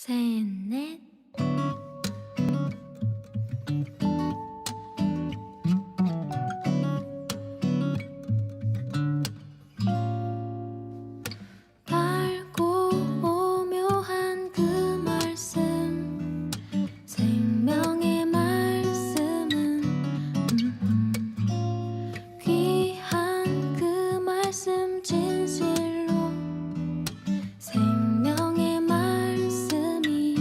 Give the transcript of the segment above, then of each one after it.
셋, 넷. 밝고 오묘한 그 말씀, 생명의 말씀은 귀한 그 말씀 진실로 생명의 말씀이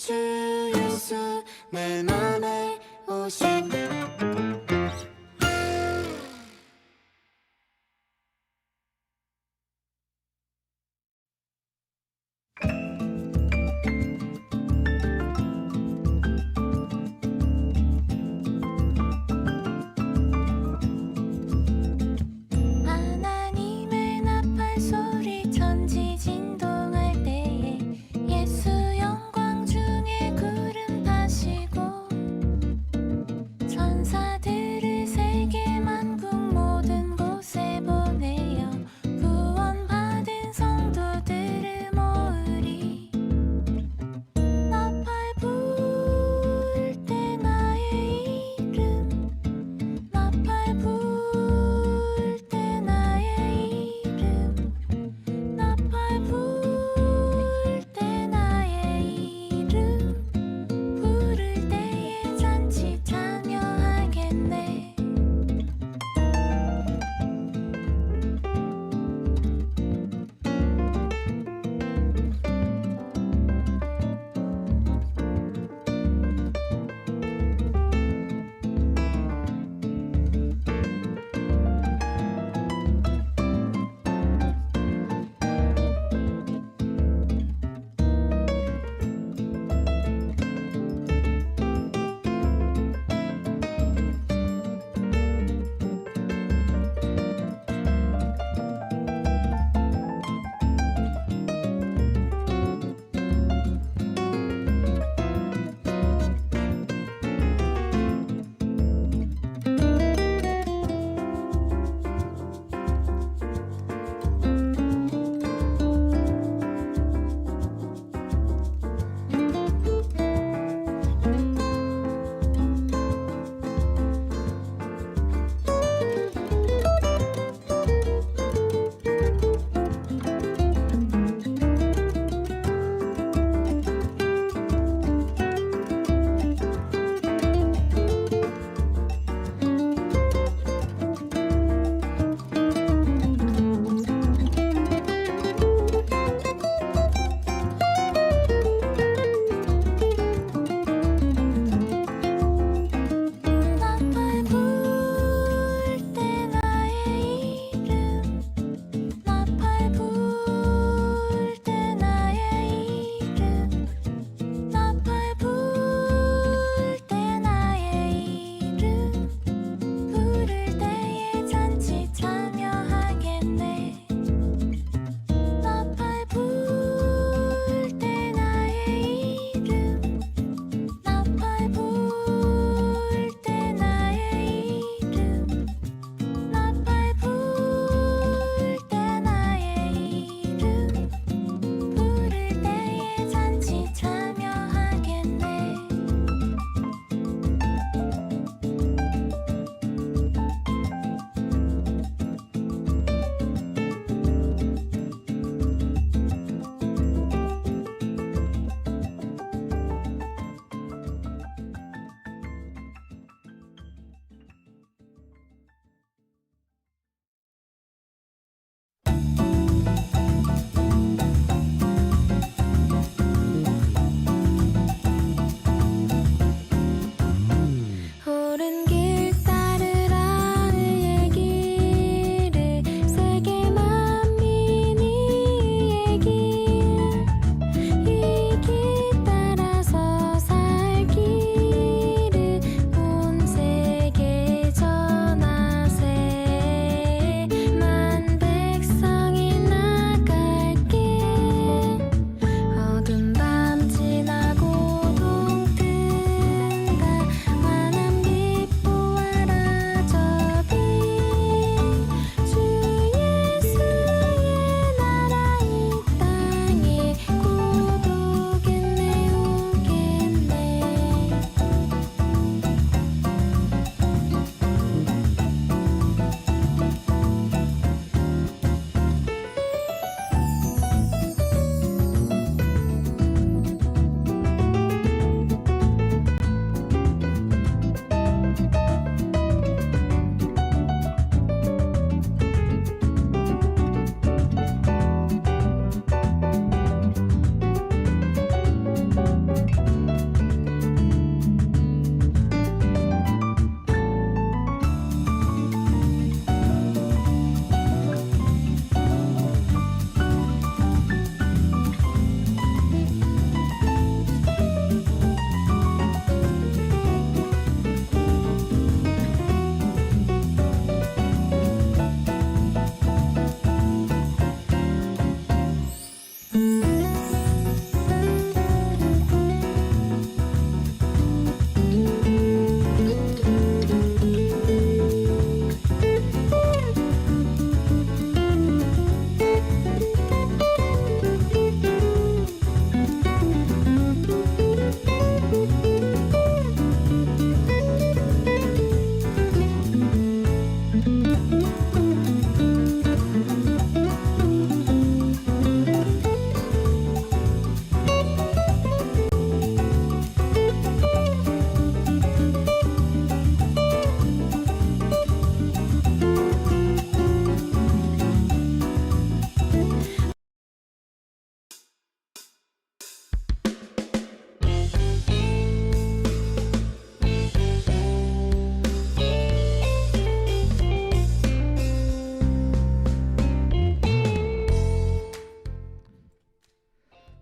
주 예수 내 맘에 오신 하나님의 나팔 소리 천지 진동할 때에 예수 영광 중에 구름 타시고 천사들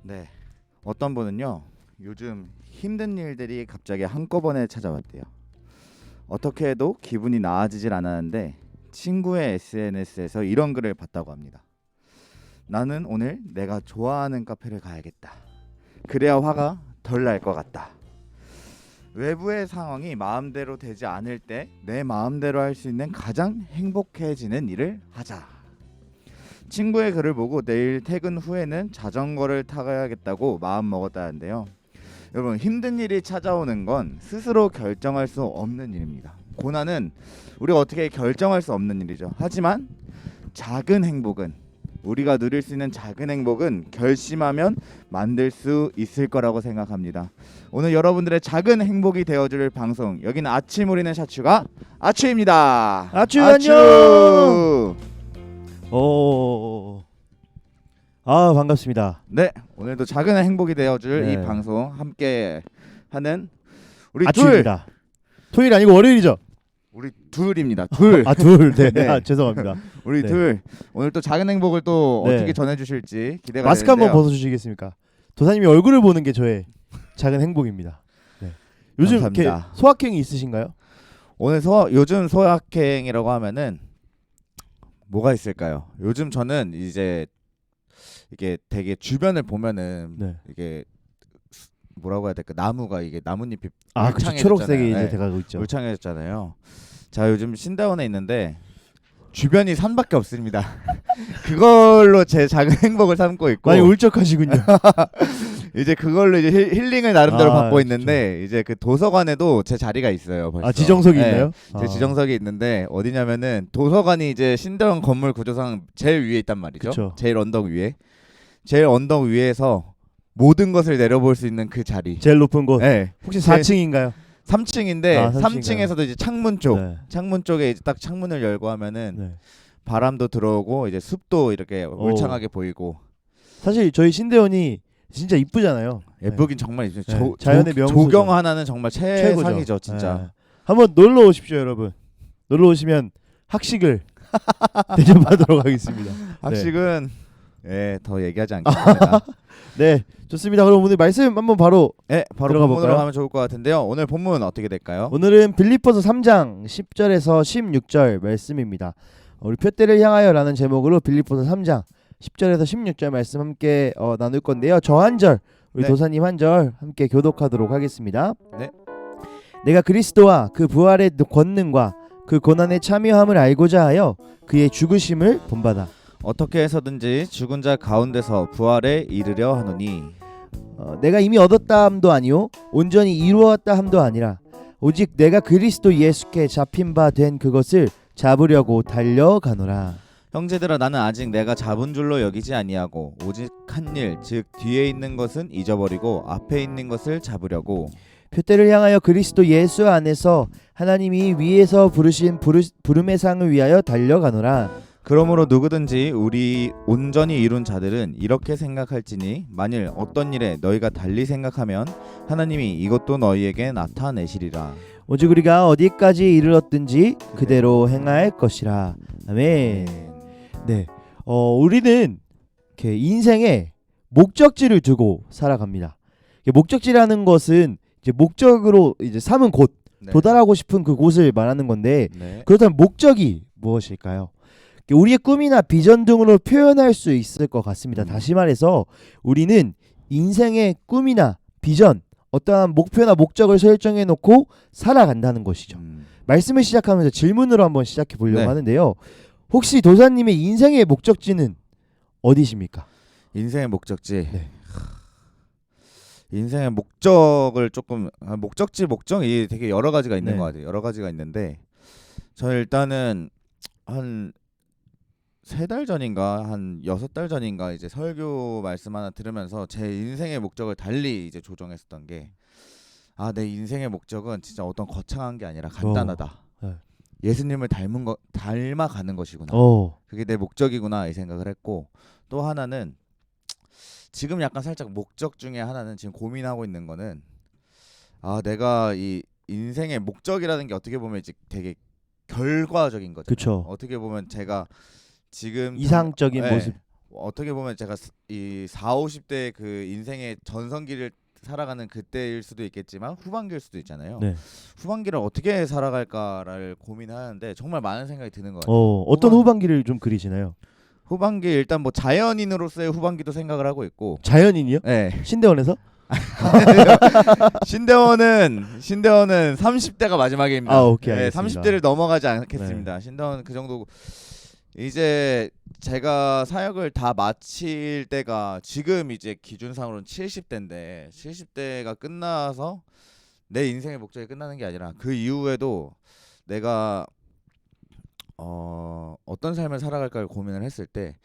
네. 어떤 분은요. 요즘 힘든 일들이 갑자기 한꺼번에 찾아왔대요. 어떻게 해도 기분이 나아지질 않았는데 친구의 SNS에서 이런 글을 봤다고 합니다. 나는 오늘 내가 좋아하는 카페를 가야겠다. 그래야 화가 덜 날 것 같다. 외부의 상황이 마음대로 되지 않을 때 내 마음대로 할 수 있는 가장 행복해지는 일을 하자. 친구의 글을 보고 내일 퇴근 후에는 자전거를 타야겠다고 마음 먹었다는데요. 여러분, 힘든 일이 찾아오는 건 스스로 결정할 수 없는 일입니다. 고난은 우리가 어떻게 결정할 수 없는 일이죠. 하지만 작은 행복은, 우리가 누릴 수 있는 작은 행복은 결심하면 만들 수 있을 거라고 생각합니다. 오늘 여러분들의 작은 행복이 되어줄 방송, 여기는 아침 우리는 샤추가 아추입니다. 아추 안녕. 반갑습니다. 네, 오늘도 작은 행복이 되어줄 네. 이 방송 함께 하는 우리 아추입니다. 토요일 아니고 월요일이죠? 우리 둘입니다. 둘. 둘. 네. 네. 죄송합니다. 우리 네. 둘 오늘 또 작은 행복을 또 네. 어떻게 전해주실지 기대가 마스크 되는데요. 한번 벗어주시겠습니까? 도사님이 얼굴을 보는 게 저의 작은 행복입니다. 네. 요즘 이렇게 감사합니다. 소확행이 있으신가요? 오늘 요즘 소확행이라고 하면은 뭐가 있을까요? 요즘 저는 이제 이게 되게 주변을 보면은 네. 이게 뭐라고 해야 될까, 나무가 이게 나뭇잎이 그쵸. 초록색이 이제 네. 돼가고 있죠. 울창해졌잖아요. 자, 요즘 신다원에 있는데 주변이 산밖에 없습니다. 그걸로 제 작은 행복을 삼고 있고 많이 울적하시군요. 이제 그걸로 이제 힐링을 나름대로 받고 그쵸. 있는데 이제 그 도서관에도 제 자리가 있어요. 벌써. 지정석이 네, 있나요? 제 지정석이 있는데 어디냐면은 도서관이 이제 신다원 건물 구조상 제일 위에 있단 말이죠. 그쵸. 제일 언덕 위에서 모든 것을 내려볼 수 있는 그 자리. 제일 높은 곳. 네. 혹시 4층인가요? 3층인데 3층인가요? 3층에서도 이제 창문 쪽, 네. 창문 쪽에 이제 딱 창문을 열고 하면은 네. 바람도 들어오고 이제 숲도 이렇게 울창하게 보이고. 사실 저희 신대원이 진짜 이쁘잖아요. 예쁘긴 정말 이쁘죠. 네. 자연의 명소죠. 조경 하나는 정말 최상이죠, 최고죠. 진짜. 네. 한번 놀러 오십시오, 여러분. 놀러 오시면 학식을 대접하도록 하겠습니다. 학식은 더 얘기하지 않겠습니다. 네, 좋습니다. 그럼 오늘 말씀 한번 바로 네, 바로 들어가 본문으로 볼까요? 가면 좋을 것 같은데요. 오늘 본문 어떻게 될까요? 오늘은 빌립보서 3장 10절에서 16절 말씀입니다. 우리 표대를 향하여라는 제목으로 빌립보서 3장 10절에서 16절 말씀 함께 나눌 건데요. 저 한 절, 우리 네. 도사님 한 절 함께 교독하도록 하겠습니다. 네. 내가 그리스도와 그 부활의 권능과 그 고난에 참여함을 알고자 하여 그의 죽으심을 본받아 어떻게 해서든지 죽은 자 가운데서 부활에 이르려 하노니 내가 이미 얻었다 함도 아니요 온전히 이루었다 함도 아니라 오직 내가 그리스도 예수께 잡힌 바 된 그것을 잡으려고 달려가노라. 형제들아, 나는 아직 내가 잡은 줄로 여기지 아니하고 오직 한 일, 즉 뒤에 있는 것은 잊어버리고 앞에 있는 것을 잡으려고 표대를 향하여 그리스도 예수 안에서 하나님이 위에서 부르신 부름의 상을 위하여 달려가노라. 그러므로 누구든지 우리 온전히 이룬 자들은 이렇게 생각할지니 만일 어떤 일에 너희가 달리 생각하면 하나님이 이것도 너희에게 나타내시리라. 오직 우리가 어디까지 이르렀든지 그대로 행할 것이라. 아멘. 네, 우리는 이렇게 인생에 목적지를 두고 살아갑니다. 목적지라는 것은 이제 목적으로 이제 삼은 곳, 네. 도달하고 싶은 그 곳을 말하는 건데 네. 그렇다면 목적이 무엇일까요? 우리의 꿈이나 비전 등으로 표현할 수 있을 것 같습니다. 다시 말해서 우리는 인생의 꿈이나 비전, 어떠한 목표나 목적을 설정해 놓고 살아간다는 것이죠. 말씀을 시작하면서 질문으로 한번 시작해 보려고 네. 하는데요. 혹시 도사님의 인생의 목적지는 어디십니까? 인생의 목적지. 네. 인생의 목적을 조금 목적이 되게 여러 가지가 있는 네. 것 같아요. 여러 가지가 있는데 저는 일단은 한 3달 전인가 한 6달 전인가 이제 설교 말씀 하나 들으면서 제 인생의 목적을 달리 이제 조정했었던 게 내 인생의 목적은 진짜 어떤 거창한 게 아니라 간단하다. 네. 예수님을 닮아가는 것이구나. 그게 내 목적이구나 이 생각을 했고, 또 하나는 지금 약간 살짝 목적 중에 하나는 지금 고민하고 있는 거는 내가 이 인생의 목적이라는 게 어떻게 보면 이제 되게 결과적인 거죠. 그쵸. 어떻게 보면 제가 지금 이상적인 네, 모습. 어떻게 보면 제가 이 4, 50대 그 인생의 전성기를 살아가는 그때일 수도 있겠지만 후반기일 수도 있잖아요. 네. 후반기를 어떻게 살아갈까를 고민하는데 정말 많은 생각이 드는 것 같아요. 어떤 후반기를 좀 그리시나요? 후반기 일단 뭐 자연인으로서의 후반기도 생각을 하고 있고. 자연인이요? 네. 신대원에서? 신대원은 30대가 마지막입니다. 아, 오케이, 네, 알겠습니다. 30대를 넘어가지 않겠습니다. 신대원 그 정도. 이제 제가 사역을 다 마칠 때가 지금 이제 기준상으로는 70대인데 70대가 끝나서 내 인생의 목적이 끝나는 게 아니라 그 이후에도 내가 어떤 삶을 살아갈까를 고민을 했을 때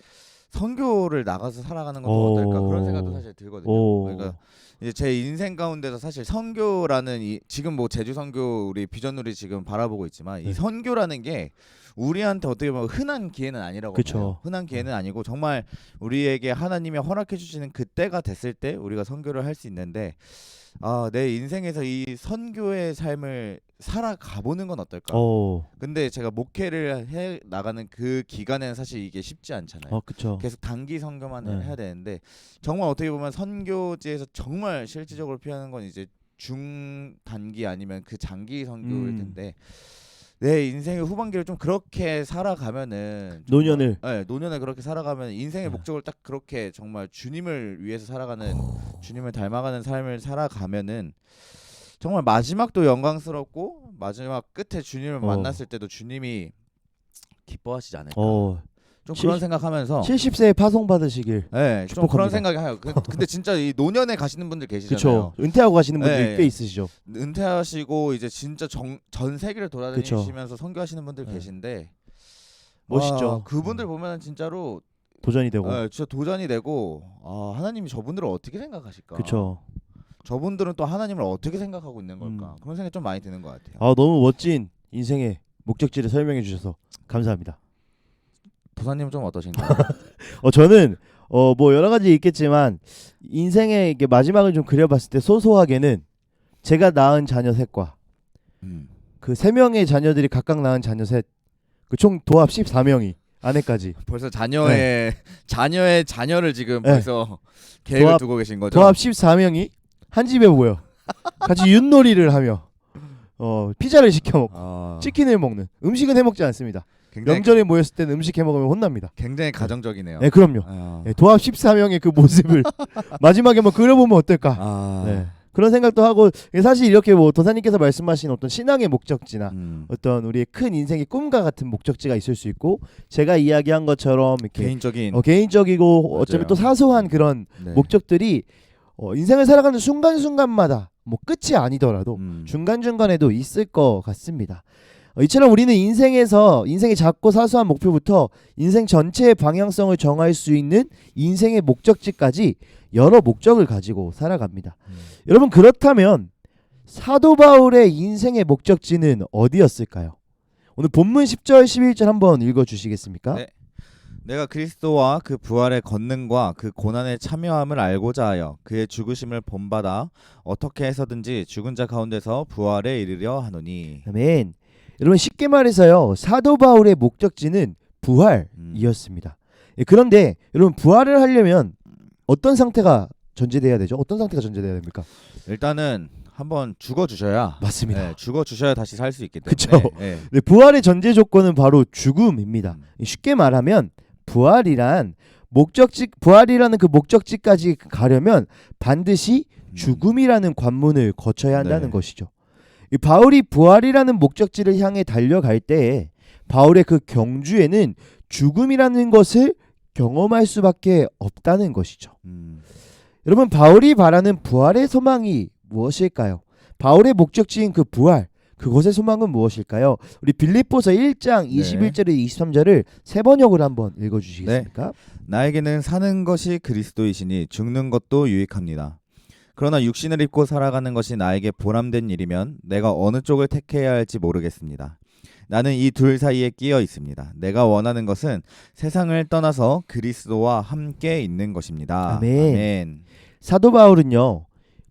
선교를 나가서 살아가는 것도 어떨까 그런 생각도 사실 들거든요. 그러니까 이제 제 인생 가운데서 사실 선교라는 지금 뭐 제주 선교 우리 비전누리 지금 바라보고 있지만 네. 이 선교라는 게 우리한테 어떻게 보면 흔한 기회는 아니라고 그쵸. 봐요. 흔한 기회는 아니고 정말 우리에게 하나님이 허락해 주시는 그때가 됐을 때 우리가 선교를 할 수 있는데 내 인생에서 이 선교의 삶을 살아가 보는 건 어떨까? 근데 제가 목회를 해 나가는 그 기간에는 사실 이게 쉽지 않잖아요. 그쵸. 계속 단기 선교만 네. 해야 되는데 정말 어떻게 보면 선교지에서 정말 실질적으로 필요한 건 이제 중단기 아니면 그 장기 선교일 텐데 내 인생의 후반기를 좀 그렇게 살아가면은 노년을 노년을 그렇게 살아가면 인생의 목적을 딱 그렇게 정말 주님을 위해서 살아가는 주님을 닮아가는 삶을 살아가면은 정말 마지막도 영광스럽고 마지막 끝에 주님을 만났을 때도 주님이 기뻐하시지 않을까. 좀 그런 생각하면서 70세에 파송 받으시길. 네, 좀 축복합니다. 그런 생각이 해요. 근데 진짜 이 노년에 가시는 분들 계시잖아요. 그쵸. 은퇴하고 가시는 분들이 네. 꽤 있으시죠. 은퇴하시고 이제 진짜 전 세계를 돌아다니시면서 선교하시는 분들 네. 계신데 멋있죠. 그분들 보면 진짜로 도전이 되고. 진짜 도전이 되고 하나님이 저분들을 어떻게 생각하실까? 그쵸. 저분들은 또 하나님을 어떻게 생각하고 있는 걸까? 그런 생각이 좀 많이 드는 것 같아요. 너무 멋진 인생의 목적지를 설명해 주셔서 감사합니다. 부사님은 좀 어떠신가요? 저는 뭐 여러 가지 있겠지만 인생의 이게 마지막을 좀 그려봤을 때 소소하게는 제가 낳은 자녀 셋과 그 3명의 자녀들이 각각 낳은 자녀 셋, 그 총 도합 14명이 아내까지 벌써 자녀의 자녀를 지금 네. 벌써 계획을 도합- 두고 계신 거죠? 도합 14명이 한 집에 모여 같이 윷놀이를 하며 피자를 시켜 먹고 치킨을 먹는, 음식은 해 먹지 않습니다. 굉장히 명절에 모였을 때는 음식 해 먹으면 혼납니다. 굉장히 가정적이네요. 네, 그럼요. 네, 도합 14명의 그 모습을 마지막에 한번 그려보면 어떨까? 네. 그런 생각도 하고, 사실 이렇게 뭐 도사님께서 말씀하신 어떤 신앙의 목적지나 어떤 우리의 큰 인생의 꿈과 같은 목적지가 있을 수 있고, 제가 이야기한 것처럼 이렇게 개인적이고 어쩌면 또 사소한 그런 네. 목적들이 인생을 살아가는 순간순간마다 뭐 끝이 아니더라도 중간중간에도 있을 것 같습니다. 이처럼 우리는 인생의 작고 사소한 목표부터 인생 전체의 방향성을 정할 수 있는 인생의 목적지까지 여러 목적을 가지고 살아갑니다. 여러분, 그렇다면 사도 바울의 인생의 목적지는 어디였을까요? 오늘 본문 10절 11절 한번 읽어주시겠습니까? 네. 내가 그리스도와 그 부활의 권능과 그 고난에 참여함을 알고자 하여 그의 죽으심을 본받아 어떻게 해서든지 죽은 자 가운데서 부활에 이르려 하노니. 아멘. 여러분, 쉽게 말해서요, 사도 바울의 목적지는 부활이었습니다. 그런데 여러분, 부활을 하려면 어떤 상태가 전제돼야 되죠? 어떤 상태가 전제돼야 됩니까? 일단은 한번 죽어주셔야. 맞습니다. 네, 죽어주셔야 다시 살 수 있기 때문에. 그쵸. 네, 부활의 전제 조건은 바로 죽음입니다. 쉽게 말하면 부활이라는 그 목적지까지 가려면 반드시 죽음이라는 관문을 거쳐야 한다는 것이죠. 이 바울이 부활이라는 목적지를 향해 달려갈 때에 바울의 그 경주에는 죽음이라는 것을 경험할 수밖에 없다는 것이죠. 여러분, 바울이 바라는 부활의 소망이 무엇일까요? 바울의 목적지인 그 부활, 그것의 소망은 무엇일까요? 우리 빌립보서 1장 21절에 23절을 세 번역을 한번 읽어주시겠습니까? 네. 나에게는 사는 것이 그리스도이시니 죽는 것도 유익합니다. 그러나 육신을 입고 살아가는 것이 나에게 보람된 일이면 내가 어느 쪽을 택해야 할지 모르겠습니다. 나는 이 둘 사이에 끼어 있습니다. 내가 원하는 것은 세상을 떠나서 그리스도와 함께 있는 것입니다. 아멘. 사도 바울은요,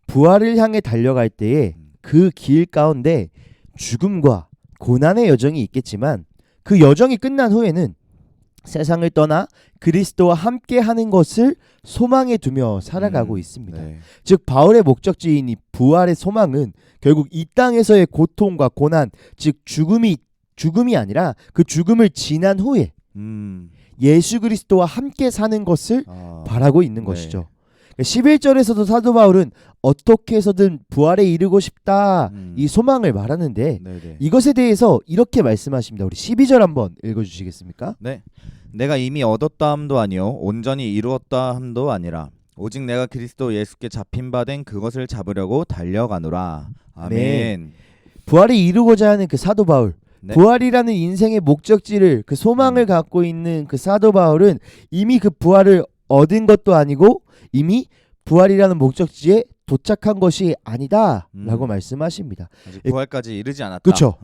부활을 향해 달려갈 때에 그 길 가운데 죽음과 고난의 여정이 있겠지만 그 여정이 끝난 후에는 세상을 떠나 그리스도와 함께 하는 것을 소망에 두며 살아가고 있습니다. 네. 즉 바울의 목적지인 이 부활의 소망은 결국 이 땅에서의 고통과 고난, 즉 죽음이 아니라 그 죽음을 지난 후에 예수 그리스도와 함께 사는 것을 바라고 있는 것이죠. 11절에서도 사도 바울은 어떻게 해서든 부활에 이르고 싶다 이 소망을 말하는데 네네. 이것에 대해서 이렇게 말씀하십니다. 우리 12절 한번 읽어주시겠습니까? 네. 내가 이미 얻었다 함도 아니요 온전히 이루었다 함도 아니라 오직 내가 그리스도 예수께 잡힌 바 된 그것을 잡으려고 달려가노라. 아멘. 네. 부활에 이루고자 하는 그 사도 바울, 네. 부활이라는 인생의 목적지를 그 소망을 갖고 있는 그 사도 바울은 이미 그 부활을 얻은 것도 아니고 이미 부활이라는 목적지에 도착한 것이 아니다라고 말씀하십니다. 아직 부활까지 이르지 않았다. 그렇죠.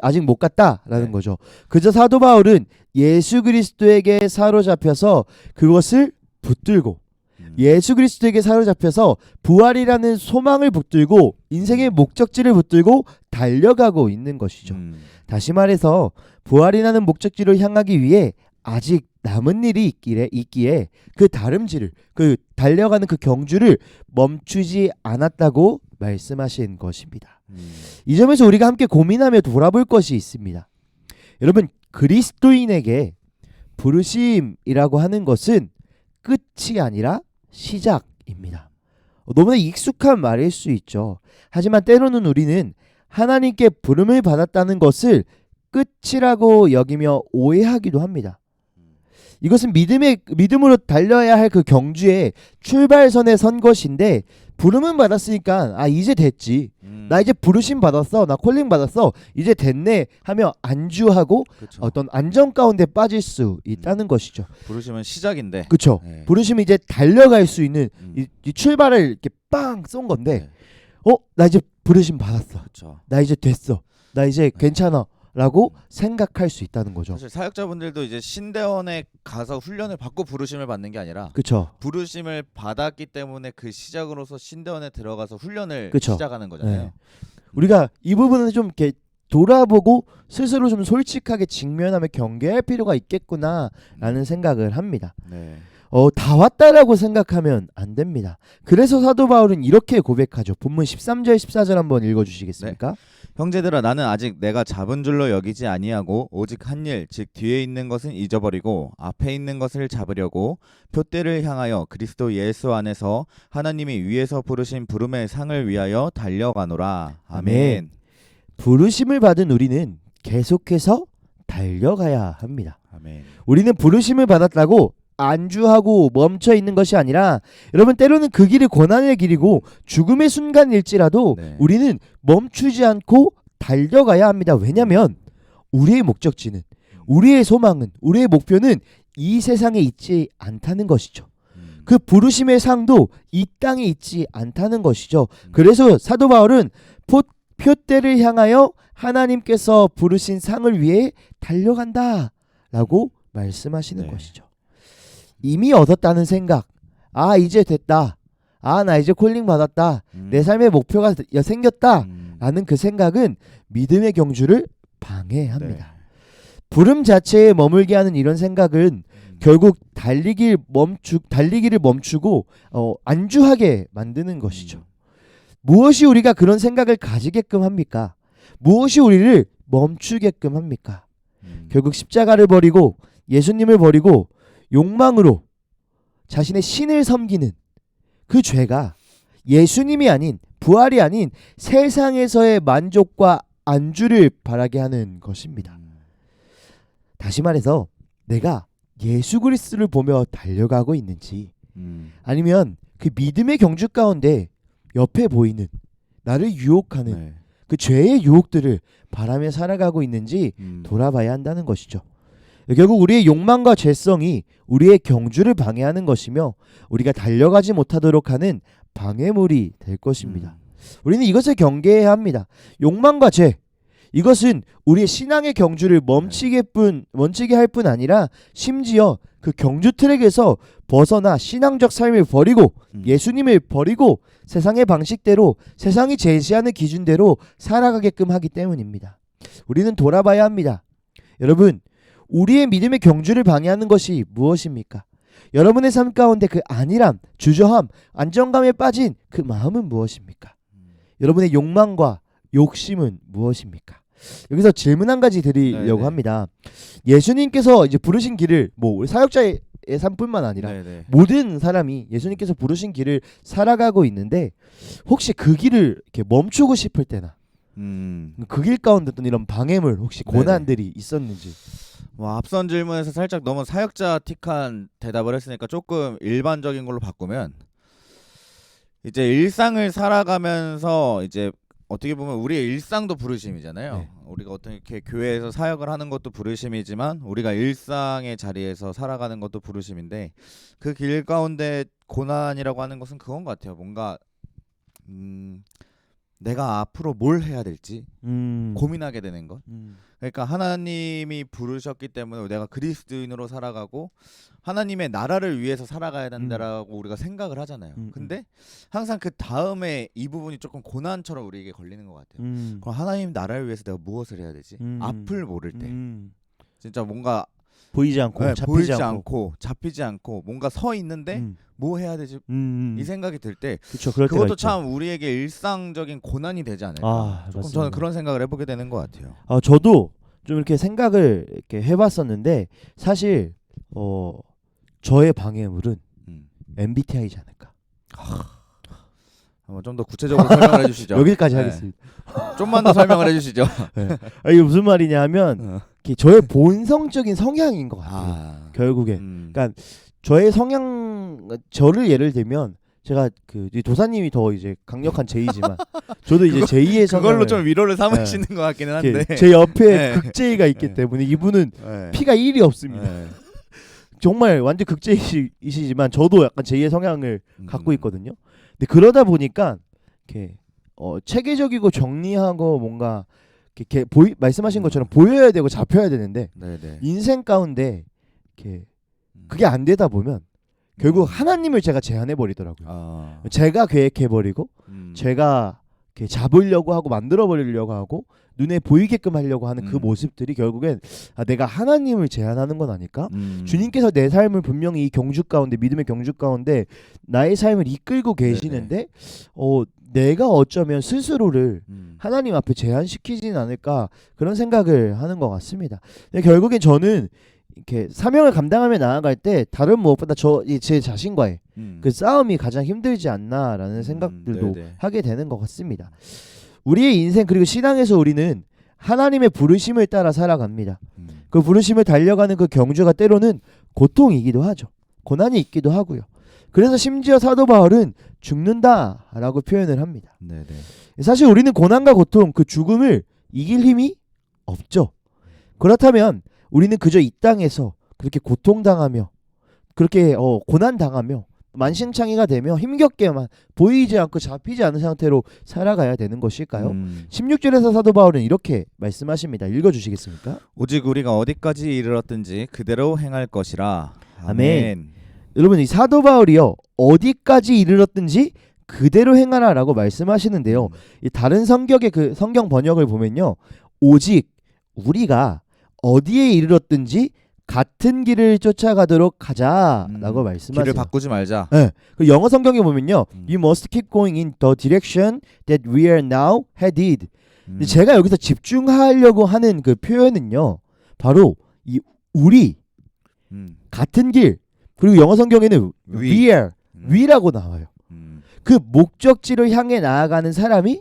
아직 못 갔다라는 네. 거죠. 그저 사도 바울은 예수 그리스도에게 사로잡혀서 그것을 붙들고 예수 그리스도에게 사로잡혀서 부활이라는 소망을 붙들고 인생의 목적지를 붙들고 달려가고 있는 것이죠. 다시 말해서 부활이라는 목적지를 향하기 위해 아직 남은 일이 있기에 그 다름질을 그 달려가는 그 경주를 멈추지 않았다고 말씀하신 것입니다. 이 점에서 우리가 함께 고민하며 돌아볼 것이 있습니다. 여러분 그리스도인에게 부르심이라고 하는 것은 끝이 아니라 시작입니다. 너무나 익숙한 말일 수 있죠. 하지만 때로는 우리는 하나님께 부름을 받았다는 것을 끝이라고 여기며 오해하기도 합니다. 이것은 믿음으로 달려야 할 그 경주의 출발선에 선 것인데 부름은 받았으니까 이제 됐지. 나 이제 부르심 받았어. 나 콜링 받았어. 이제 됐네 하며 안주하고 그쵸. 어떤 안정 가운데 빠질 수 있다는 것이죠. 부르심은 시작인데. 그렇죠. 네. 부르심이 이제 달려갈 수 있는 이 출발을 이렇게 빵 쏜 건데 나 이제 부르심 받았어. 그쵸. 나 이제 됐어. 나 이제 괜찮아. 라고 생각할 수 있다는 거죠. 사실 사역자분들도 이제 신대원에 가서 훈련을 받고 부르심을 받는 게 아니라 그렇죠. 부르심을 받았기 때문에 그 시작으로서 신대원에 들어가서 훈련을 그쵸. 시작하는 거잖아요. 네. 우리가 이 부분은 좀 이렇게 돌아보고 스스로 좀 솔직하게 직면하며 경계할 필요가 있겠구나라는 생각을 합니다. 네. 다 왔다라고 생각하면 안 됩니다. 그래서 사도 바울은 이렇게 고백하죠. 본문 13절 14절 한번 읽어주시겠습니까? 형제들아 나는 아직 내가 잡은 줄로 여기지 아니하고 오직 한 일 즉 뒤에 있는 것은 잊어버리고 앞에 있는 것을 잡으려고 표대를 향하여 그리스도 예수 안에서 하나님이 위에서 부르신 부름의 상을 위하여 달려가노라. 아멘. 부르심을 받은 우리는 계속해서 달려가야 합니다. 아멘. 우리는 부르심을 받았다고 안주하고 멈춰 있는 것이 아니라 여러분 때로는 그 길이 고난의 길이고 죽음의 순간일지라도 네. 우리는 멈추지 않고 달려가야 합니다. 왜냐하면 우리의 목적지는 우리의 소망은 우리의 목표는 이 세상에 있지 않다는 것이죠. 그 부르심의 상도 이 땅에 있지 않다는 것이죠. 그래서 사도 바울은 표대를 향하여 하나님께서 부르신 상을 위해 달려간다라고 말씀하시는 네. 것이죠. 이미 얻었다는 생각, 이제 됐다, 나 이제 콜링 받았다, 내 삶의 목표가 생겼다 라는 그 생각은 믿음의 경주를 방해합니다. 네. 부름 자체에 머물게 하는 이런 생각은 결국 달리기를 멈추고 안주하게 만드는 것이죠. 무엇이 우리가 그런 생각을 가지게끔 합니까? 무엇이 우리를 멈추게끔 합니까? 결국 십자가를 버리고 예수님을 버리고 욕망으로 자신의 신을 섬기는 그 죄가 예수님이 아닌 부활이 아닌 세상에서의 만족과 안주를 바라게 하는 것입니다. 다시 말해서 내가 예수 그리스도를 보며 달려가고 있는지 아니면 그 믿음의 경주 가운데 옆에 보이는 나를 유혹하는 네. 그 죄의 유혹들을 바라며 살아가고 있는지 돌아봐야 한다는 것이죠. 결국 우리의 욕망과 죄성이 우리의 경주를 방해하는 것이며 우리가 달려가지 못하도록 하는 방해물이 될 것입니다. 우리는 이것을 경계해야 합니다. 욕망과 죄, 이것은 우리의 신앙의 경주를 멈추게 할 뿐 아니라 심지어 그 경주 트랙에서 벗어나 신앙적 삶을 버리고 예수님을 버리고 세상의 방식대로 세상이 제시하는 기준대로 살아가게끔 하기 때문입니다. 우리는 돌아봐야 합니다. 여러분, 우리의 믿음의 경주를 방해하는 것이 무엇입니까? 여러분의 삶 가운데 그 안일함, 주저함, 안정감에 빠진 그 마음은 무엇입니까? 여러분의 욕망과 욕심은 무엇입니까? 여기서 질문 한 가지 드리려고 네네. 합니다. 예수님께서 이제 부르신 길을 뭐 우리 사역자의 삶뿐만 아니라 네네. 모든 사람이 예수님께서 부르신 길을 살아가고 있는데 혹시 그 길을 이렇게 멈추고 싶을 때나 그 길 가운데 어떤 이런 방해물 혹시 네네. 고난들이 있었는지. 뭐 앞선 질문에서 살짝 너무 사역자 틱한 대답을 했으니까 조금 일반적인 걸로 바꾸면 이제 일상을 살아가면서 이제 어떻게 보면 우리의 일상도 부르심이잖아요. 네. 우리가 어떻게 교회에서 사역을 하는 것도 부르심이지만 우리가 일상의 자리에서 살아가는 것도 부르심인데 그 길 가운데 고난이라고 하는 것은 그건 것 같아요. 뭔가 내가 앞으로 뭘 해야 될지 고민하게 되는 것. 그러니까 하나님이 부르셨기 때문에 내가 그리스도인으로 살아가고 하나님의 나라를 위해서 살아가야 된다라고 우리가 생각을 하잖아요. 근데 항상 그 다음에 이 부분이 조금 고난처럼 우리에게 걸리는 것 같아요. 그럼 하나님 나라를 위해서 내가 무엇을 해야 되지? 앞을 모를 때 진짜 뭔가 보이지 않고 네, 잡히지 보이지 않고. 않고 잡히지 않고 뭔가 서 있는데 뭐 해야 되지? 이 생각이 들 때 그렇죠. 그럴 때가 그것도 있죠. 참 우리에게 일상적인 고난이 되지 않을까. 아, 조금 맞습니다. 저는 그런 생각을 해보게 되는 것 같아요. 저도 좀 이렇게 생각을 이렇게 해봤었는데 사실 저의 방해물은 음. MBTI지 않을까. 한번 좀 더 구체적으로 설명을 해주시죠. 여기까지 네. 하겠습니다. 좀만 더 설명을 해주시죠. 이게 무슨 말이냐면 이렇게 저의 본성적인 성향인 것 같아요. 결국엔. 그러니까 저의 성향, 저를 예를 들면 제가 그 도사님이 더 이제 강력한 제이지만 저도 이제 제이의 성향을 그걸로 좀 위로를 삼으시는 것 같기는 한데 제 옆에 네. 극제이가 있기 네. 때문에 이분은 네. 피가 1이 없습니다. 네. 정말 완전 극제이시지만 저도 약간 제2의 성향을 갖고 있거든요. 근데 그러다 보니까 이렇게 체계적이고 정리하고 뭔가 이렇게 말씀하신 것처럼 보여야 되고 잡혀야 되는데 네네. 인생 가운데 이렇게 그게 안 되다 보면 결국 하나님을 제가 제한해 버리더라고요. 제가 계획해 버리고 제가 이렇게 잡으려고 하고 만들어 버리려고 하고 눈에 보이게끔 하려고 하는 그 모습들이 결국엔 내가 하나님을 제한하는 건 아닐까? 주님께서 내 삶을 분명히 이 경주 가운데 믿음의 경주 가운데 나의 삶을 이끌고 계시는데 내가 어쩌면 스스로를 하나님 앞에 제한시키진 않을까 그런 생각을 하는 것 같습니다. 근데 결국엔 저는 이렇게 사명을 감당하며 나아갈 때 다른 무엇보다 제 자신과의 그 싸움이 가장 힘들지 않나라는 생각들도 네네. 하게 되는 것 같습니다. 우리의 인생 그리고 신앙에서 우리는 하나님의 부르심을 따라 살아갑니다. 그 부르심을 달려가는 그 경주가 때로는 고통이기도 하죠. 고난이 있기도 하고요. 그래서 심지어 사도 바울은 죽는다라고 표현을 합니다. 네네. 사실 우리는 고난과 고통, 그 죽음을 이길 힘이 없죠. 그렇다면 우리는 그저 이 땅에서 그렇게 고통당하며 그렇게 고난당하며 만신창이가 되며 힘겹게만 보이지 않고 잡히지 않은 상태로 살아가야 되는 것일까요? 16절에서 사도 바울은 이렇게 말씀하십니다. 읽어주시겠습니까? 오직 우리가 어디까지 이르렀든지 그대로 행할 것이라. 아멘. 여러분 이 사도 바울이요 어디까지 이르렀든지 그대로 행하라라고 말씀하시는데요. 이 다른 성경의 그 성경 번역을 보면요, 오직 우리가 어디에 이르렀든지 같은 길을 쫓아가도록 하자라고 말씀하세요. 길을 바꾸지 말자. 네. 그 영어 성경에 보면요, You must keep going in the direction that we are now headed. 근데 제가 여기서 집중하려고 하는 그 표현은요, 바로 이 우리 같은 길, 그리고 영어 성경에는 we are 위라고 나와요. 그 목적지를 향해 나아가는 사람이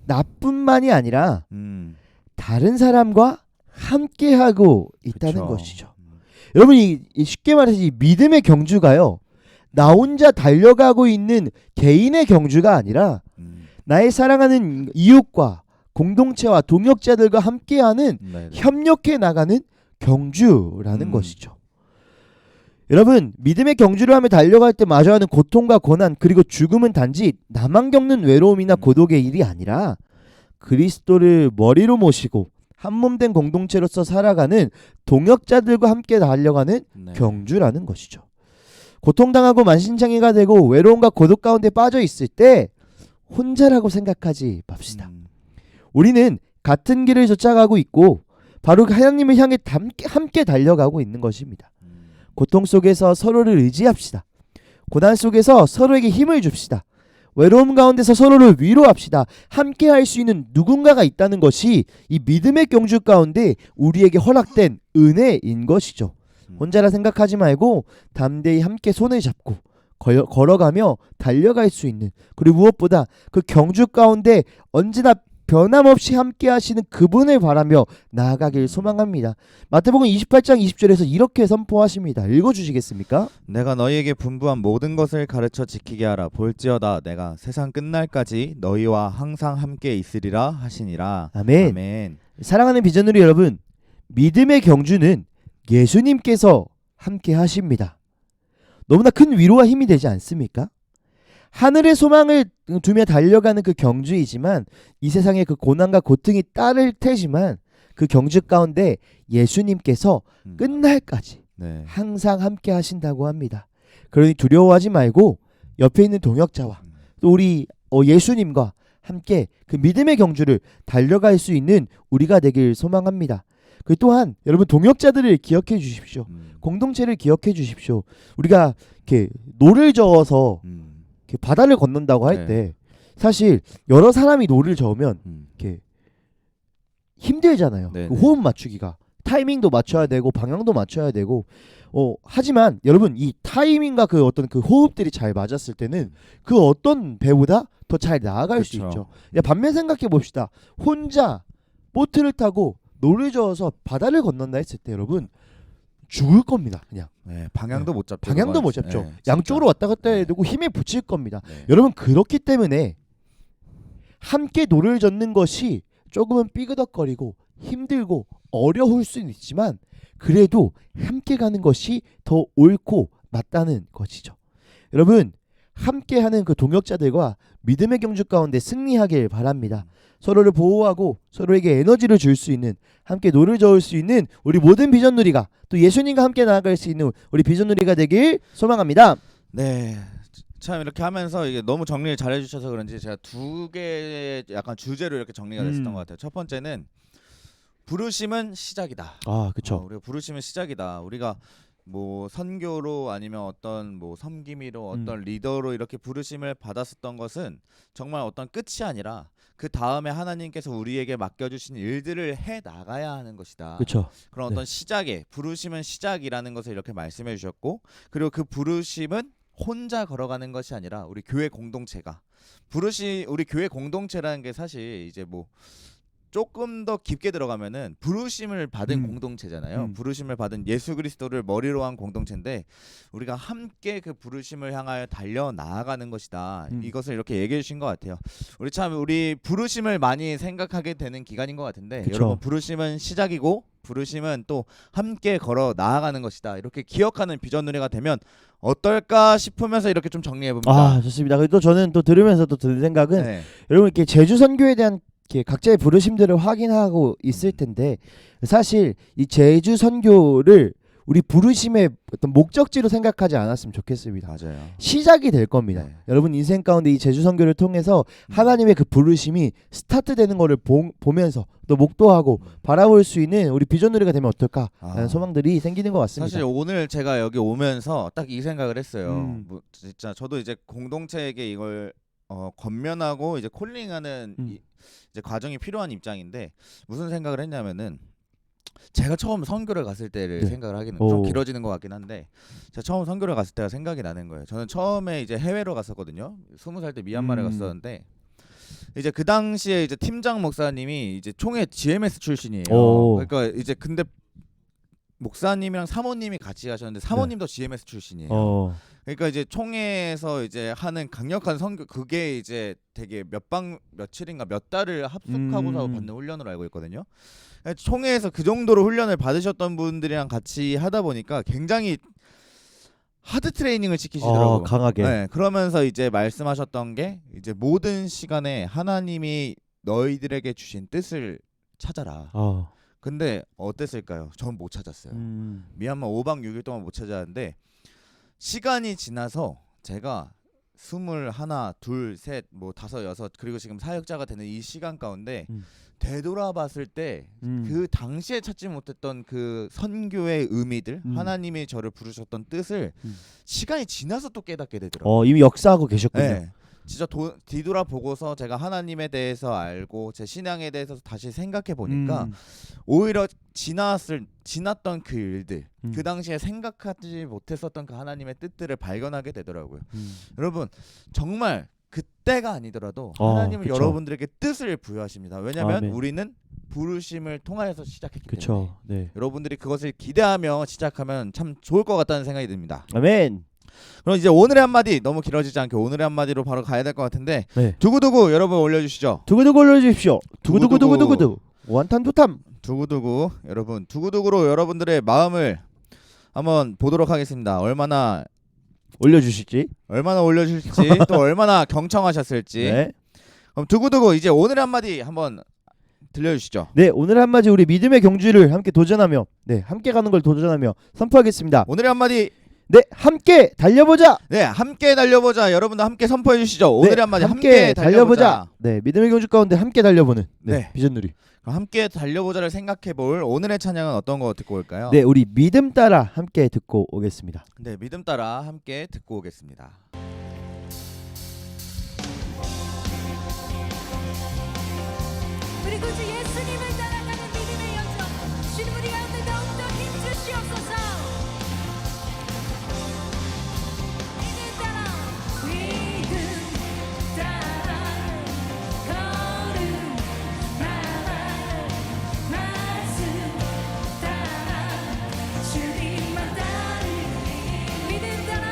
나뿐만이 아니라 다른 사람과 함께하고 있다는 그쵸. 것이죠. 여러분 이 쉽게 말해서 이 믿음의 경주가요, 나 혼자 달려가고 있는 개인의 경주가 아니라 나의 사랑하는 이웃과 공동체와 동역자들과 함께하는 네네. 협력해 나가는 경주라는 것이죠. 여러분 믿음의 경주를 하며 달려갈 때 마주하는 고통과 고난 그리고 죽음은 단지 나만 겪는 외로움이나 고독의 일이 아니라 그리스도를 머리로 모시고 한몸된 공동체로서 살아가는 동역자들과 함께 달려가는 네. 경주라는 것이죠. 고통당하고 만신창이가 되고 외로움과 고독 가운데 빠져 있을 때 혼자라고 생각하지 맙시다. 우리는 같은 길을 쫓아가고 있고 바로 하나님을 향해 함께 달려가고 있는 것입니다. 고통 속에서 서로를 의지합시다. 고난 속에서 서로에게 힘을 줍시다. 외로움 가운데서 서로를 위로합시다. 함께 할 수 있는 누군가가 있다는 것이 이 믿음의 경주 가운데 우리에게 허락된 은혜인 것이죠. 혼자라 생각하지 말고 담대히 함께 손을 잡고 걸어가며 달려갈 수 있는, 그리고 무엇보다 그 경주 가운데 언제나 변함없이 함께 하시는 그분을 바라며 나아가길 소망합니다. 마태복음 28장 20절에서 이렇게 선포하십니다. 읽어주시겠습니까? 내가 너희에게 분부한 모든 것을 가르쳐 지키게 하라. 볼지어다 내가 세상 끝날까지 너희와 항상 함께 있으리라 하시니라. 아멘. 아멘. 사랑하는 비전누리 여러분, 믿음의 경주는 예수님께서 함께 하십니다. 너무나 큰 위로와 힘이 되지 않습니까? 하늘의 소망을 두며 달려가는 그 경주이지만 이 세상의 그 고난과 고통이 따를 테지만 그 경주 가운데 예수님께서 끝날까지 네. 항상 함께 하신다고 합니다. 그러니 두려워하지 말고 옆에 있는 동역자와 또 우리 예수님과 함께 그 믿음의 경주를 달려갈 수 있는 우리가 되길 소망합니다. 그 또한 여러분 동역자들을 기억해 주십시오. 공동체를 기억해 주십시오. 우리가 이렇게 노를 저어서 이렇게 바다를 건넌다고 할 때 사실 여러 사람이 노를 저으면 이렇게 힘들잖아요. 그 호흡 맞추기가 타이밍도 맞춰야 되고 방향도 맞춰야 되고 하지만 여러분 이 타이밍과 그 어떤 그 호흡들이 잘 맞았을 때는 그 어떤 배보다 더 잘 나아갈 그쵸. 수 있죠. 반면 생각해 봅시다. 혼자 보트를 타고 노를 저어서 바다를 건넌다 했을 때 여러분 죽을 겁니다. 그냥 방향도 못 잡죠. 방향도 못 잡죠. 네, 양쪽으로 왔다 갔다 해야 되고 힘에 부칠 겁니다. 네. 여러분 그렇기 때문에 함께 노를 젓는 것이 조금은 삐그덕거리고 힘들고 어려울 수는 있지만 그래도 함께 가는 것이 더 옳고 맞다는 것이죠. 여러분 함께하는 그 동역자들과 믿음의 경주 가운데 승리하길 바랍니다. 서로를 보호하고 서로에게 에너지를 줄 수 있는, 함께 노를 저을 수 있는 우리 모든 비전누리가 또 예수님과 함께 나아갈 수 있는 우리 비전누리가 되길 소망합니다. 네. 참 이렇게 하면서 이게 너무 정리를 잘 해주셔서 그런지 제가 두 개의 약간 주제로 이렇게 정리가 됐었던 것 같아요. 첫 번째는 부르심은 시작이다. 그렇죠. 우리가 부르심은 시작이다. 우리가 뭐 선교로 아니면 어떤 뭐 섬김이로 어떤 리더로 이렇게 부르심을 받았었던 것은 정말 어떤 끝이 아니라 그 다음에 하나님께서 우리에게 맡겨주신 일들을 해 나가야 하는 것이다. 그렇죠. 그런 어떤 시작에 부르심은 시작이라는 것을 이렇게 말씀해 주셨고, 그리고 그 부르심은 혼자 걸어가는 것이 아니라 우리 교회 공동체가 우리 교회 공동체라는 게 사실 이제 뭐 조금 더 깊게 들어가면은 부르심을 받은 공동체잖아요. 부르심을 받은 예수 그리스도를 머리로 한 공동체인데 우리가 함께 그 부르심을 향하여 달려 나아가는 것이다. 이것을 이렇게 얘기해 주신 것 같아요. 우리 부르심을 많이 생각하게 되는 기간인 것 같은데 그쵸. 여러분 부르심은 시작이고 부르심은 또 함께 걸어 나아가는 것이다. 이렇게 기억하는 비전 누리가 되면 어떨까 싶으면서 이렇게 좀 정리해 봅니다. 좋습니다. 그리고 또 저는 또 들으면서 또 드는 생각은 네. 여러분 이렇게 제주 선교에 대한 이렇게 각자의 부르심들을 확인하고 있을 텐데 사실 이 제주 선교를 우리 부르심의 어떤 목적지로 생각하지 않았으면 좋겠습니다. 맞아요. 시작이 될 겁니다. 네. 여러분 인생 가운데 이 제주 선교를 통해서 하나님의 그 부르심이 스타트되는 거를 보면서 또 목도하고 바라볼 수 있는 우리 비전누리가 되면 어떨까라는 소망들이 생기는 것 같습니다. 사실 오늘 제가 여기 오면서 딱 이 생각을 했어요. 뭐 진짜 저도 이제 공동체에게 이걸 권면하고 이제 콜링하는 이제 과정이 필요한 입장인데 무슨 생각을 했냐면은 제가 처음 선교를 갔을 때를 생각을 하기는 좀 길어지는 것 같긴 한데 제가 처음 선교를 갔을 때가 생각이 나는 거예요. 저는 처음에 이제 해외로 갔었거든요. 20살 때 미얀마를 갔었는데 이제 그 당시에 이제 팀장 목사님이 이제 총회 GMS 출신이에요. 그러니까 이제 근데 목사님이랑 사모님이 같이 가셨는데 사모님도 GMS 출신이에요. 그러니까 이제 총회에서 이제 하는 강력한 선교 그게 이제 되게 며칠인가 몇 달을 합숙하고서 받는 훈련으로 알고 있거든요. 총회에서 그 정도로 훈련을 받으셨던 분들이랑 같이 하다 보니까 굉장히 하드 트레이닝을 시키시더라고요. 강하게. 네, 그러면서 이제 말씀하셨던 게 이제 모든 시간에 하나님이 너희들에게 주신 뜻을 찾아라. 근데 어땠을까요? 전 못 찾았어요. 미얀마 5박 6일 동안 못 찾았는데 시간이 지나서 제가 21, 둘, 셋, 뭐 다섯, 여섯 그리고 지금 사역자가 되는 이 시간 가운데 되돌아봤을 때 그 당시에 찾지 못했던 그 선교의 의미들, 하나님이 저를 부르셨던 뜻을 시간이 지나서 또 깨닫게 되더라고요. 이미 역사하고 계셨군요. 네. 진짜 뒤돌아보고서 제가 하나님에 대해서 알고 제 신앙에 대해서 다시 생각해 보니까 오히려 지났던 그 일들, 그 당시에 생각하지 못했었던 그 하나님의 뜻들을 발견하게 되더라고요. 여러분 정말 그때가 아니더라도 하나님은 그쵸. 여러분들에게 뜻을 부여하십니다. 왜냐하면 아멘. 우리는 부르심을 통하여서 시작했기 때문에 그렇죠. 네. 여러분들이 그것을 기대하며 시작하면 참 좋을 것 같다는 생각이 듭니다. 아멘. 그럼 이제 오늘의 한마디, 너무 길어지지 않게 오늘의 한마디로 바로 가야 될 것 같은데 네. 두구두구 여러분 올려주시죠. 두구두구 올려주십시오. 두구두구두구두구두. 원탄두탐. 두구두구 여러분, 두구두구로 여러분들의 마음을 한번 보도록 하겠습니다. 얼마나 올려주실지. 올려주실지 또 얼마나 경청하셨을지. 네. 그럼 두구두구 이제 오늘의 한마디 한번 들려주시죠. 네, 오늘 한마디 우리 믿음의 경주를 함께 도전하며, 함께 가는 걸 도전하며 선포하겠습니다. 오늘의 한마디, 네, 함께 달려보자. 네, 함께 달려보자. 여러분들 함께 선포해 주시죠. 오늘의 네, 한마디, 함께 달려보자. 네, 믿음의 경주 가운데 함께 달려보는 네. 비전누리. 그럼 함께 달려보자를 생각해볼 오늘의 찬양은 어떤 거 듣고 올까요? 네, 우리 믿음 따라 함께 듣고 오겠습니다. 네, 믿음 따라 함께 듣고 오겠습니다. 우리 구주 예수님을 따라가는 믿음의 여정, 주님 우리 가운데 더욱더 힘주시옵소서. 믿음 따라 걸음 나와 말씀 따라 주님만 따르니 믿음 따라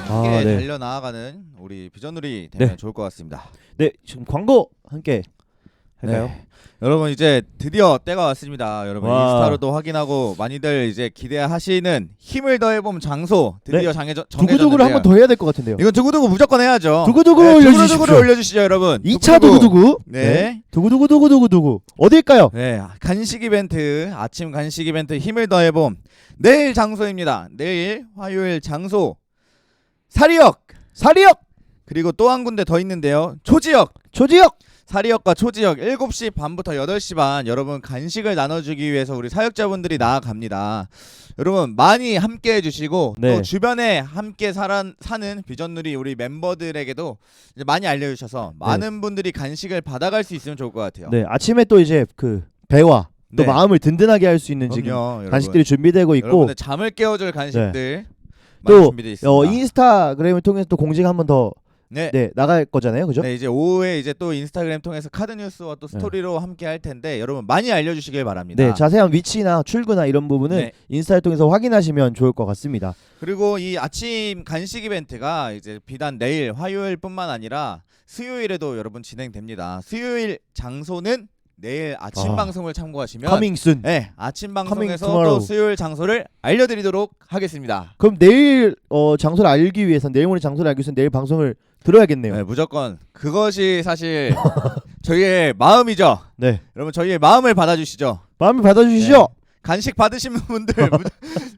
함께 네. 달려 나아가는 우리 비전누리 되면 네. 좋을 것 같습니다. 네, 지금 광고 함께 할까요? 네. 여러분 이제 드디어 때가 왔습니다. 여러분 와. 인스타로도 확인하고 많이들 이제 기대하시는 힘을 더해봄 장소 드디어 정해졌는데요. 두구두구를 한 번 더 해야 될 것 같은데요. 이건 두구두구 무조건 해야죠. 두구두구 네, 올려주십시오. 두구두구를 올려주시죠, 여러분. 2차 두구두구. 네. 두구두구두구두구두구. 어딜까요? 네, 간식 이벤트, 아침 간식 이벤트 힘을 더해봄 내일 장소입니다. 내일 화요일 장소 사리역 그리고 또 한 군데 더 있는데요. 초지역 사리역과 초지역 7시 반부터 8시 반 여러분 간식을 나눠주기 위해서 우리 사역자분들이 나아갑니다. 여러분 많이 함께 해주시고 네. 또 주변에 함께 사는 비전누리 우리 멤버들에게도 이제 많이 알려주셔서 많은 분들이 간식을 받아갈 수 있으면 좋을 것 같아요. 네, 아침에 또 이제 그 배와 또 네. 마음을 든든하게 할 수 있는 지금 그럼요, 여러분. 간식들이 준비되고 있고 여러분의 잠을 깨워줄 간식들 많이 또 준비되어 있습니다. 인스타그램을 통해서 또 공지가 한 번 더 네. 나갈 거잖아요, 그죠? 네, 이제 오후에 이제 또 인스타그램 통해서 카드 뉴스와 또 스토리로 함께 할 텐데 여러분 많이 알려주시길 바랍니다. 네, 자세한 위치나 출구나 이런 부분은 네. 인스타를 통해서 확인하시면 좋을 것 같습니다. 그리고 이 아침 간식 이벤트가 이제 비단 내일 화요일뿐만 아니라 수요일에도 여러분 진행됩니다. 수요일 장소는 내일 아침 아. 방송을 참고하시면 Coming soon. 네, 아침 Coming 방송에서 tomorrow. 또 수요일 장소를 알려드리도록 하겠습니다. 그럼 내일 장소를 알기 위해서 내일 모레 장소를 알기 위해서 내일 방송을 들어야겠네요. 네, 무조건 그것이 사실 저희의 마음이죠. 네. 여러분 저희의 마음을 받아주시죠. 마음을 받아주시죠. 네. 간식 받으신 분들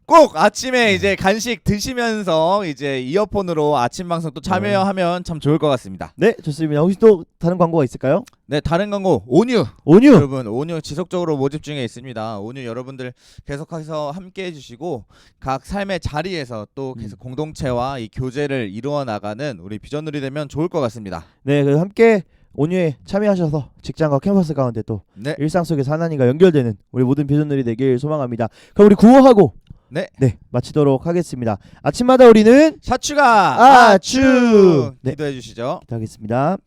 꼭 아침에 이제 간식 드시면서 이제 이어폰으로 아침 방송 또 참여하면 참 좋을 것 같습니다. 네, 좋습니다. 혹시 또 다른 광고가 있을까요? 네, 다른 광고 온유. 온유. 여러분 온유 지속적으로 모집 중에 있습니다. 온유 여러분들 계속해서 함께 해주시고 각 삶의 자리에서 또 계속 공동체와 이 교제를 이루어 나가는 우리 비전누리 되면 좋을 것 같습니다. 네, 그 함께 온유에 참여하셔서 직장과 캠퍼스 가운데 또 네, 일상 속에서 하나님과 연결되는 우리 모든 비전들이 되길 소망합니다. 그럼 우리 구호하고 네, 마치도록 하겠습니다. 아침마다 우리는 샤추가 아추 네. 기도해 주시죠. 기도하겠습니다.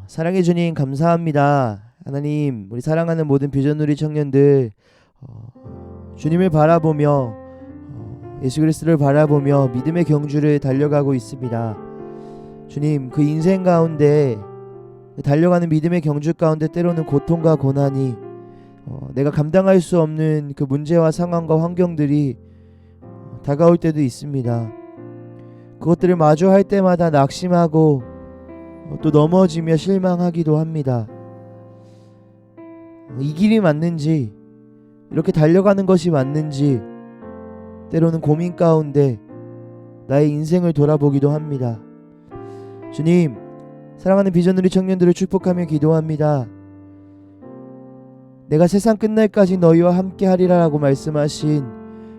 사랑해 주님 감사합니다. 하나님 우리 사랑하는 모든 비전누리 청년들 주님을 바라보며 예수 그리스도를 바라보며 믿음의 경주를 달려가고 있습니다. 주님 그 인생 가운데 달려가는 믿음의 경주 가운데 때로는 고통과 고난이 내가 감당할 수 없는 그 문제와 상황과 환경들이 다가올 때도 있습니다. 그것들을 마주할 때마다 낙심하고 또 넘어지며 실망하기도 합니다. 이 길이 맞는지 이렇게 달려가는 것이 맞는지 때로는 고민 가운데 나의 인생을 돌아보기도 합니다. 주님 사랑하는 비전누리 청년들을 축복하며 기도합니다. 내가 세상 끝날까지 너희와 함께 하리라 라고 말씀하신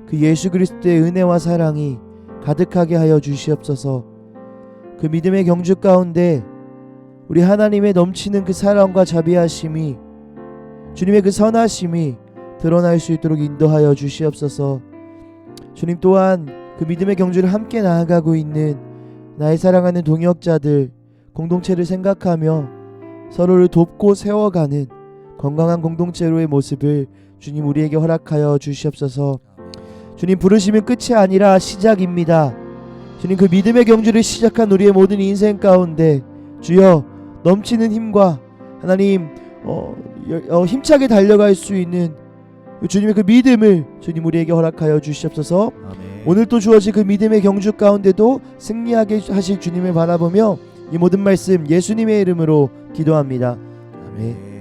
그 예수 그리스도의 은혜와 사랑이 가득하게 하여 주시옵소서. 그 믿음의 경주 가운데 우리 하나님의 넘치는 그 사랑과 자비하심이 주님의 그 선하심이 드러날 수 있도록 인도하여 주시옵소서. 주님 또한 그 믿음의 경주를 함께 나아가고 있는 나의 사랑하는 동역자들 공동체를 생각하며 서로를 돕고 세워가는 건강한 공동체로의 모습을 주님 우리에게 허락하여 주시옵소서. 주님 부르시면 끝이 아니라 시작입니다. 주님 그 믿음의 경주를 시작한 우리의 모든 인생 가운데 주여 넘치는 힘과 하나님 힘차게 달려갈 수 있는 주님의 그 믿음을 주님 우리에게 허락하여 주시옵소서. 아멘. 오늘 또 주어진 그 믿음의 경주 가운데도 승리하게 하실 주님을 바라보며 이 모든 말씀 예수님의 이름으로 기도합니다. 아멘.